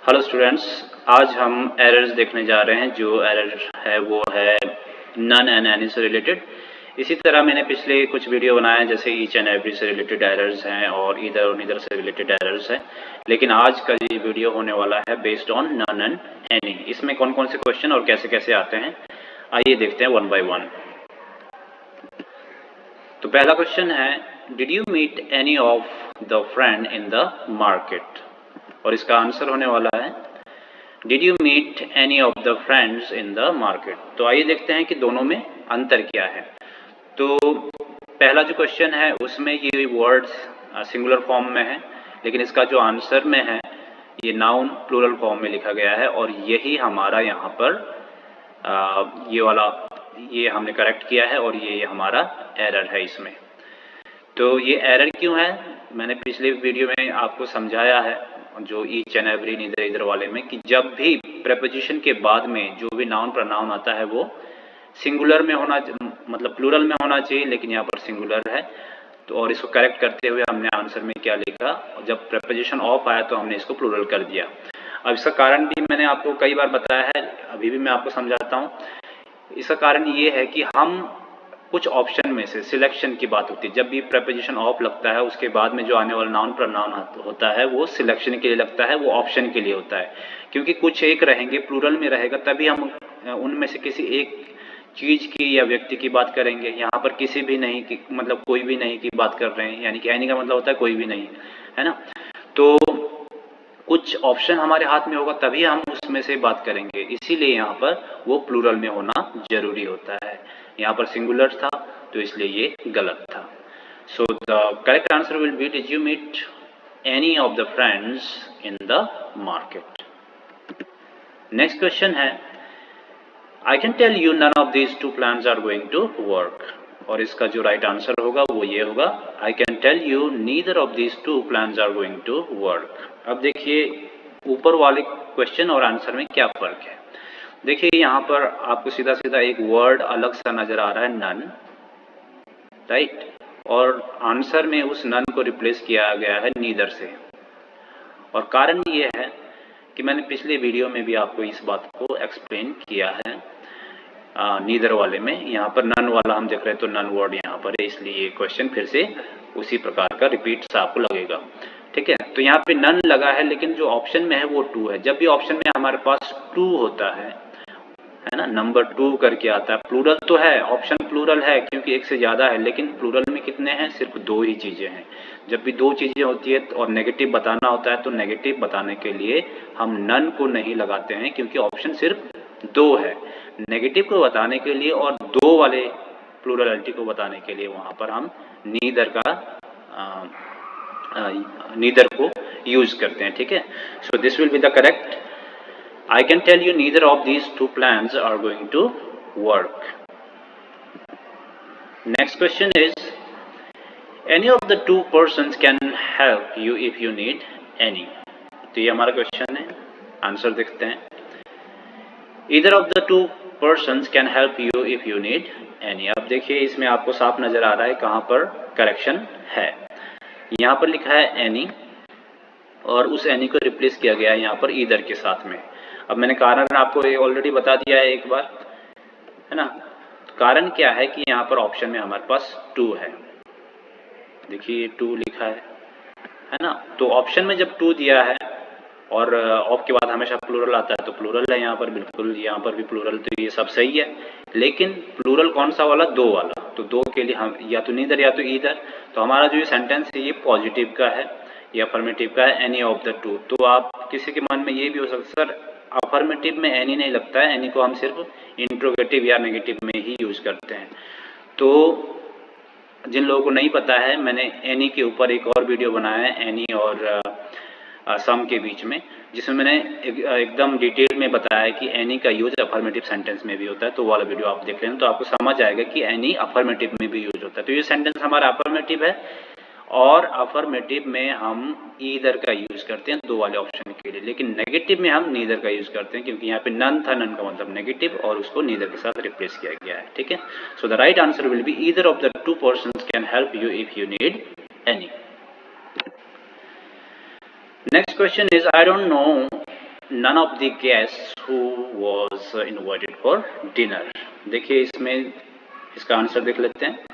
Hello students, आज हम errors देखने जा रहे हैं। जो एरर है वो है नन एंड एनी से रिलेटेड। इसी तरह मैंने पिछले कुछ वीडियो बनाए हैं, जैसे ईच एंड एवरी से रिलेटेड एरर्स हैं और ईदर और नीदर से रिलेटेड एरर्स हैं। लेकिन आज का ये वीडियो होने वाला है based on none and any. इसमें कौन कौन से क्वेश्चन और कैसे कैसे आते हैं, आइए देखते हैं वन बाय वन। तो पहला क्वेश्चन है, did you meet any of the friend in the market? और इसका आंसर होने वाला है did you meet any of the friends in the market. तो आइए देखते हैं कि दोनों में अंतर क्या है। तो पहला जो क्वेश्चन है उसमें ये वर्ड्स सिंगुलर फॉर्म में है, लेकिन इसका जो आंसर में है ये नाउन प्लूरल फॉर्म में लिखा गया है, और यही हमारा यहाँ पर ये वाला ये हमने करेक्ट किया है और ये हमारा एरर है इसमें। तो ये एरर क्यों है, मैंने पिछले वीडियो में आपको समझाया है जो ईच एंड एवरी नीदर इधर वाले में, कि जब भी प्रेपोजिशन के बाद में जो भी नाउन प्रनाउन आता है वो सिंगुलर में होना, मतलब प्लूरल में होना चाहिए, लेकिन यहाँ पर सिंगुलर है। तो और इसको करेक्ट करते हुए हमने आंसर में क्या लिखा, जब प्रेपोजिशन ऑफ आया तो हमने इसको प्लूरल कर दिया। अब इसका कारण भी मैंने आपको कई बार बताया है, अभी भी मैं आपको समझाता हूँ। इसका कारण ये है कि हम कुछ ऑप्शन में से सिलेक्शन की बात होती है। जब भी प्रेपोजिशन ऑफ लगता है उसके बाद में जो आने वाला नाउन प्रनाउन होता है वो सिलेक्शन के लिए लगता है, वो ऑप्शन के लिए होता है। क्योंकि कुछ एक रहेंगे, प्लूरल में रहेगा, तभी हम उनमें से किसी एक चीज की या व्यक्ति की बात करेंगे। यहाँ पर किसी भी नहीं की, मतलब कोई भी नहीं की बात कर रहे हैं, यानी कि एनी का मतलब होता है कोई भी नहीं, है ना। तो कुछ ऑप्शन हमारे हाथ में होगा तभी हम उसमें से बात करेंगे, इसीलिए यहाँ पर वो प्लूरल में होना जरूरी होता है। यहाँ पर सिंगुलर था तो इसलिए ये गलत था। So the correct answer will be did you meet any of the friends in the market. Next question है, I can tell you none of these two plans are going to work. और इसका जो right answer होगा वो ये होगा, I can tell you neither of these two plans are going to work. अब देखिए ऊपर वाले क्वेश्चन और आंसर में क्या फर्क है। देखिए यहाँ पर आपको सीधा सीधा एक वर्ड अलग सा नजर आ रहा है, नन, राइट, और आंसर में उस नन को रिप्लेस किया गया है नीदर से। और कारण ये है कि मैंने पिछले वीडियो में भी आपको इस बात को एक्सप्लेन किया है। नीदर वाले में यहाँ पर नन वाला हम देख रहे हैं तो नन वर्ड यहाँ पर है, इसलिए ये क्वेश्चन फिर से उसी प्रकार का रिपीट सा आपको लगेगा। ठीक है, तो यहाँ पे नन लगा है, लेकिन जो ऑप्शन में है वो टू है। जब भी ऑप्शन में हमारे पास टू होता है ना, नंबर टू करके आता है, प्लूरल तो है, ऑप्शन प्लूरल है क्योंकि एक से ज्यादा है, लेकिन प्लूरल में कितने हैं, सिर्फ दो ही चीजें हैं। जब भी दो चीजें होती है और नेगेटिव बताना होता है तो नेगेटिव बताने के लिए हम नन को नहीं लगाते हैं, क्योंकि ऑप्शन सिर्फ दो है। नेगेटिव को बताने के लिए और दो वाले प्लूरलिटी को बताने के लिए वहां पर हम नीदर का नीदर को यूज करते हैं। ठीक है, so this will be the correct, I can tell you neither of these two plans are going to work. Next question is, any of the two persons can help you if you need any. तो ये हमारा question है, answer देखते हैं। Either of the two persons can help you if you need any. अब देखिए इसमें आपको साफ नजर आ रहा है कहाँ पर करेक्शन है। यहाँ पर लिखा है any और उस any को रिप्लेस किया गया है यहाँ पर either के साथ में। अब मैंने कारण आपको ऑलरेडी बता दिया है एक बार, है ना। कारण क्या है कि यहाँ पर ऑप्शन में हमारे पास टू है, देखिए टू लिखा है ना। तो ऑप्शन में जब टू दिया है और ऑफ के बाद हमेशा प्लूरल आता है तो प्लूरल है यहाँ पर, बिल्कुल यहाँ पर भी प्लूरल, तो ये सब सही है। लेकिन प्लूरल कौन सा वाला, दो वाला, तो दो के लिए हम या तो नीदर या तो ईदर। तो हमारा जो ये सेंटेंस है ये पॉजिटिव का है, ये अफर्मेटिव का है, एनी ऑफ द टू। तो आप किसी के मन में ये भी हो सकता है, सर अफर्मेटिव में एनी नहीं लगता है, एनी को हम सिर्फ इंट्रोगेटिव या नेगेटिव में ही यूज करते हैं। तो जिन लोगों को नहीं पता है, मैंने एनी के ऊपर एक और वीडियो बनाया है, एनी और सम के बीच में, जिसमें मैंने एकदम डिटेल में बताया है कि एनी का यूज अफर्मेटिव सेंटेंस में भी होता है। तो वाला वीडियो आप देख लेना तो आपको समझ आएगा कि एनी अफर्मेटिव में भी यूज होता है। तो ये सेंटेंस हमारा अफर्मेटिव है और अफर्मेटिव में हम ईदर का यूज करते हैं दो वाले ऑप्शन के लिए, लेकिन नेगेटिव में हम नीदर का यूज करते हैं, क्योंकि यहाँ पे नन था, नन का मतलब नेगेटिव, और उसको नीदर के साथ रिप्लेस किया गया है। ठीक है, so the right answer will be either of the two persons can help you if you need any. Next question is, I don't know none of the guests who was invited for dinner. देखिए इसमें इसका answer देख लेते हैं.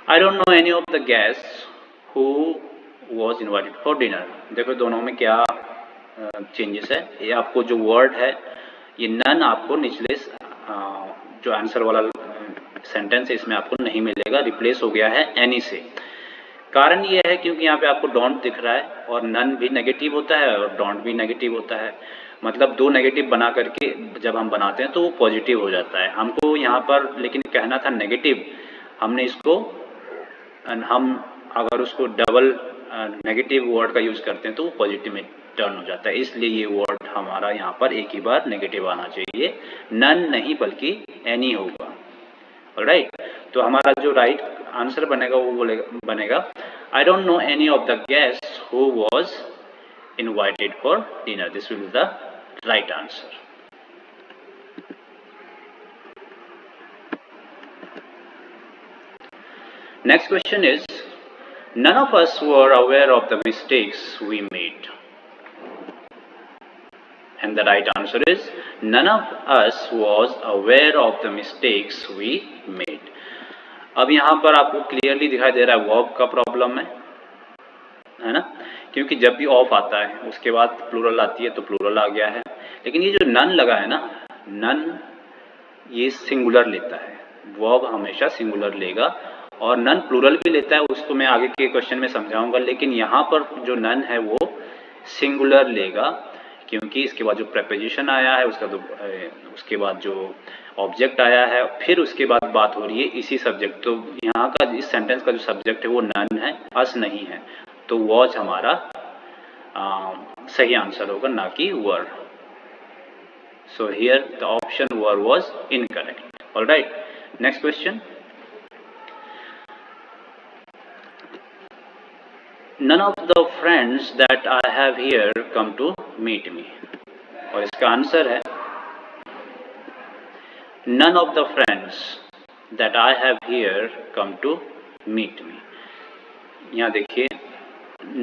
I don't know any of the guests who was invited for dinner. देखो दोनों में क्या चेंजेस है. ये आपको जो वर्ड है ये नन आपको निचले जो आंसर वाला सेंटेंस है इसमें आपको नहीं मिलेगा, रिप्लेस हो गया है एनी से. कारण ये है क्योंकि यहाँ पे आपको डोंट दिख रहा है और नन भी नेगेटिव होता है और डोंट भी नेगेटिव होता है. मतलब दो नेगेटिव बना करके जब हम बनाते हैं तो वो पॉजिटिव हो जाता है. हमको यहाँ पर लेकिन कहना था नेगेटिव, हमने इसको हम अगर उसको डबल नेगेटिव वर्ड का यूज करते हैं तो वो पॉजिटिव में टर्न हो जाता है. इसलिए ये वर्ड हमारा यहाँ पर एक ही बार नेगेटिव आना चाहिए, नन नहीं बल्कि एनी होगा. ऑलराइट, तो हमारा जो राइट आंसर बनेगा वो बनेगा I don't know any of the guest who was invited for dinner. This will be the right answer. Next question is, none of us were aware of the mistakes we made. And the right answer is, none of us was aware of the mistakes we made. अब यहाँ पर आपको clearly दिखाई दे रहा है verb का problem है ना, क्योंकि जब भी ऑफ आता है उसके बाद प्लूरल आती है तो प्लूरल आ गया है. लेकिन ये जो नन लगा है ना, नन ये सिंगुलर लेता है, वर्ब हमेशा सिंगुलर लेगा और नन प्लूरल भी लेता है. उसको मैं आगे के क्वेश्चन में समझाऊंगा. लेकिन यहाँ पर जो नन है वो सिंगुलर लेगा क्योंकि इसके बाद जो प्रेपोजिशन आया है उसके बाद जो ऑब्जेक्ट आया है, फिर उसके बाद बात हो रही है इसी सब्जेक्ट. तो यहाँ का इस सेंटेंस का जो सब्जेक्ट है वो नन है, अस नहीं है. तो वॉज हमारा सही आंसर होगा, ना कि were. So here the option were was incorrect. Alright, next question. None of the friends that I have here come to meet me. और इसका आंसर है none of the friends that I have here come to meet me. यहाँ देखिए,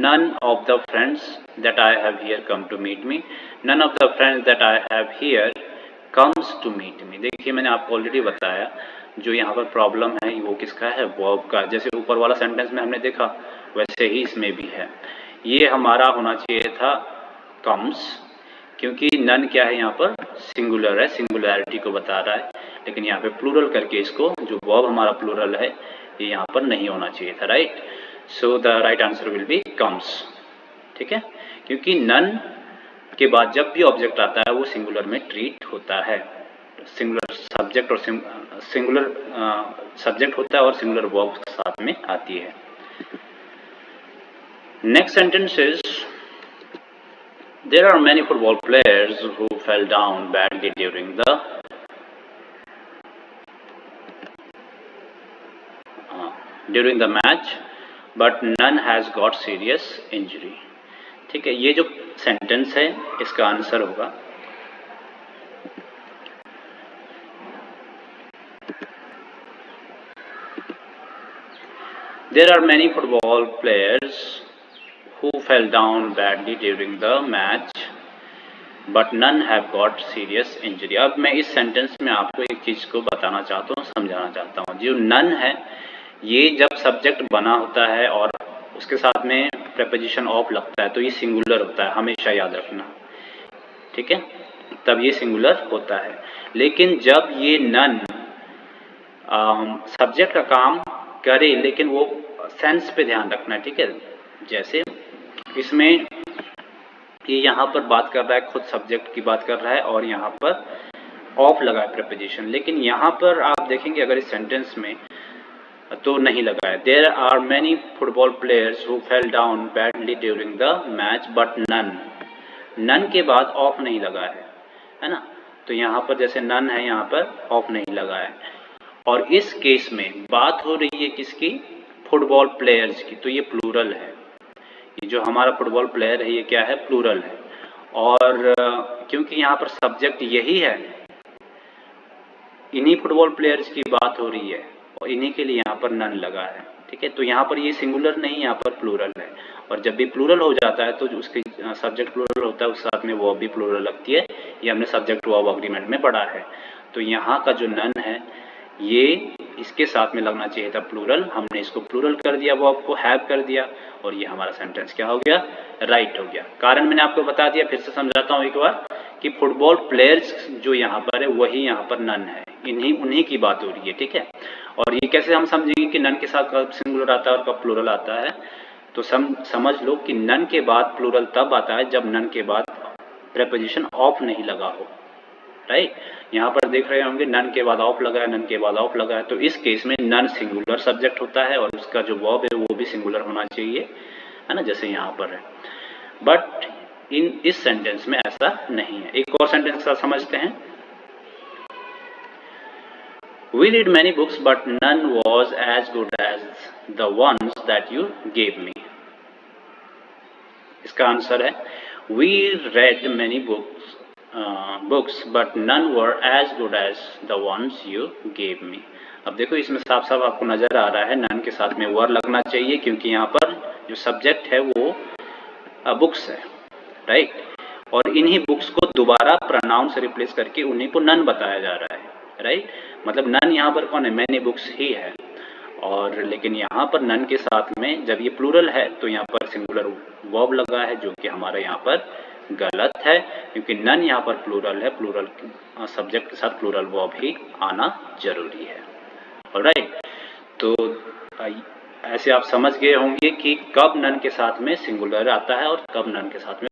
none of the friends that I have here come to meet me. None of the friends that I have here comes to meet me. देखिए मैंने आपको already बताया जो यहाँ पर problem है वो किसका है, वर्ब का. जैसे ऊपर वाला सेंटेंस में हमने देखा वैसे ही इसमें भी है. ये हमारा होना चाहिए था कम्स, क्योंकि नन क्या है यहाँ पर सिंगुलर है, सिंगुलैरिटी को बता रहा है. लेकिन यहाँ पे प्लूरल करके इसको जो वर्ब हमारा प्लूरल है ये यहाँ पर नहीं होना चाहिए था. Right, so the right answer will B comes. ठीक है, क्योंकि नन के बाद जब भी ऑब्जेक्ट आता है वो सिंगुलर में ट्रीट होता है. सिंगुलर सब्जेक्ट और सिंगुलर सब्जेक्ट होता है और सिंगुलर वर्ब साथ में आती है. Next sentence is, there are many football players who fell down badly during the match but none has got serious injury. ठीक है, ये जो सेंटेंस है इसका आंसर होगा there are many football players who fell down badly during the match but none have got serious injury. अब मैं इस सेंटेंस में आपको एक चीज को बताना चाहता हूँ, समझाना चाहता हूँ. जो नन है ये जब सब्जेक्ट बना होता है और उसके साथ में प्रेपोजिशन ऑफ लगता है तो ये सिंगुलर होता है, हमेशा याद रखना. ठीक है, तब ये सिंगुलर होता है. लेकिन जब ये नन सब्जेक्ट का काम करे लेकिन वो सेंस पे ध्यान रखना है. ठीक है, जैसे इसमें ये यहाँ पर बात कर रहा है, खुद सब्जेक्ट की बात कर रहा है और यहाँ पर ऑफ लगा है प्रेपोजिशन. लेकिन यहाँ पर आप देखेंगे अगर इस सेंटेंस में तो नहीं लगा है. There are many football players who fell down badly during the match but none. None के बाद ऑफ नहीं लगा है ना. तो यहाँ पर जैसे नन है यहाँ पर ऑफ नहीं लगा है. और इस केस में बात हो रही है किसकी, फुटबॉल प्लेयर्स की. तो ये प्लूरल है, ये जो हमारा फुटबॉल प्लेयर है ये क्या है, प्लूरल है. और क्योंकि यहाँ पर सब्जेक्ट यही है, इन्हीं फुटबॉल प्लेयर्स की बात हो रही है और इन्हीं के लिए यहाँ पर नन लगा है. ठीक है, तो यहाँ पर ये सिंगुलर नहीं, यहाँ पर प्लूरल है. और जब भी प्लूरल हो जाता है तो जो उसके सब्जेक्ट प्लूरल होता है उस साथ में वर्ब भी प्लूरल लगती है। ये हमने सब्जेक्ट वर्ब अग्रीमेंट में पढ़ा है। तो यहाँ का जो नन है ये इसके साथ में लगना चाहिए था प्लूरल, हमने इसको प्लूरल कर दिया, वर्ब को हैव कर दिया, और ये हमारा सेंटेंस क्या हो गया, राइट हो गया। कारण मैंने आपको बता दिया, फिर से समझाता हूँ एक बार कि फुटबॉल प्लेयर्स जो यहाँ पर है वही यहाँ पर नन है, उन्हीं की बात हो रही है, ठीक है। और ये कैसे हम समझेंगे कि नन के साथ कब सिंगुलर आता है और कब प्लूरल आता है, तो समझ लो कि नन के बाद प्लूरल तब आता है जब नन के बाद प्रेपोजिशन ऑफ नहीं लगा हो, राइट। यहाँ पर देख रहे होंगे नन के बाद ऑफ लगा है, नन के बाद ऑफ लगा है, तो इस केस में नन सिंगुलर सब्जेक्ट होता है और उसका जो वर्ब है वो भी सिंगुलर होना चाहिए, है ना, जैसे यहाँ पर है। बट इस सेंटेंस में ऐसा नहीं है। एक और सेंटेंस के साथ समझते हैं। We read many books, but none was as good as the ones that you gave me. इसका आंसर है We read many books, but none were as good as the ones you gave me. अब देखो इसमें साफ साफ आपको नजर आ रहा है नन के साथ में वर लगना चाहिए, क्योंकि यहाँ पर जो सब्जेक्ट है वो बुक्स है, राइट। और इन्हीं बुक्स को दोबारा प्रोनाउन से रिप्लेस करके उन्हीं को नन बताया जा रहा है, राइट। मतलब नन यहाँ पर कौन है, मैनी बुक्स ही है। और लेकिन यहाँ पर नन के साथ में जब ये प्लूरल है तो यहाँ पर सिंगुलर वर्ब लगा है, जो कि हमारा यहाँ पर गलत है, क्योंकि नन यहाँ पर प्लूरल है, प्लूरल सब्जेक्ट के साथ प्लूरल वर्ब ही आना जरूरी है। ऑलराइट, तो ऐसे आप समझ गए होंगे कि कब नन के साथ में सिंगुलर आता है और कब नन के साथ में